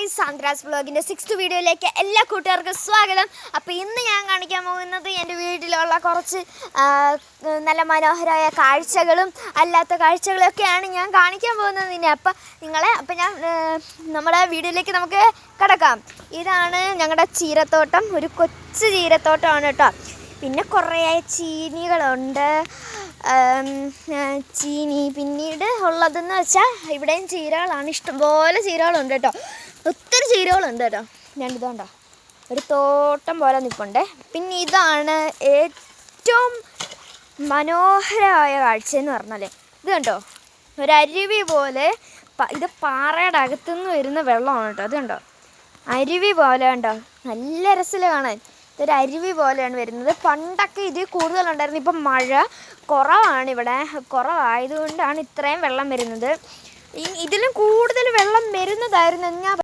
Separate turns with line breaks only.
Guys, Sandra's വ്ളോഗിൻ്റെ 6th വീഡിയോയിലേക്ക് എല്ലാ കൂട്ടുകാർക്കും സ്വാഗതം. അപ്പോൾ ഇന്ന് ഞാൻ കാണിക്കാൻ പോകുന്നത് എൻ്റെ വീട്ടിലുള്ള കുറച്ച് നല്ല മനോഹരമായ കാഴ്ചകളും അല്ലാത്ത കാഴ്ചകളൊക്കെയാണ് ഞാൻ കാണിക്കാൻ പോകുന്നത്. അപ്പോൾ ഞാൻ നമ്മുടെ വീഡിയോയിലേക്ക് നമുക്ക് കിടക്കാം. ഇതാണ് ഞങ്ങളുടെ ചീരത്തോട്ടം, ഒരു കൊച്ചു ചീരത്തോട്ടമാണ് കേട്ടോ. പിന്നെ കുറേ ചീനികളുണ്ട്. ചീനി പിന്നീട് ഉള്ളതെന്ന് വെച്ചാൽ ഇവിടെയും ചീരകളാണ്, ഇഷ്ടംപോലെ ചീരകളുണ്ട് കേട്ടോ. ഒത്തിരി ചീരകളുണ്ട് കേട്ടോ. ഞാനിതുണ്ടോ ഒരു തോട്ടം പോലെ നിൽപ്പുണ്ട്. പിന്നെ ഇതാണ് ഏറ്റവും മനോഹരമായ കാഴ്ചയെന്ന് പറഞ്ഞാൽ ഇത് കണ്ടോ, ഒരരുവി പോലെ. ഇത് പാറയുടെ അകത്തുനിന്ന് വരുന്ന വെള്ളമാണ് കേട്ടോ. അത് കണ്ടോ, അരുവി പോലെ കണ്ടോ, നല്ല രസമില്ല കാണാൻ. ഇതൊരു അരുവി പോലെയാണ് വരുന്നത്. പണ്ടൊക്കെ ഇതിൽ കൂടുതലുണ്ടായിരുന്നു. ഇപ്പം മഴ കുറവാണ്, ഇവിടെ കുറവായതുകൊണ്ടാണ് ഇത്രയും വെള്ളം വരുന്നത്. ഇതിലും കൂടുതൽ വെള്ളം വരുന്നതായിരുന്നു ഞാൻ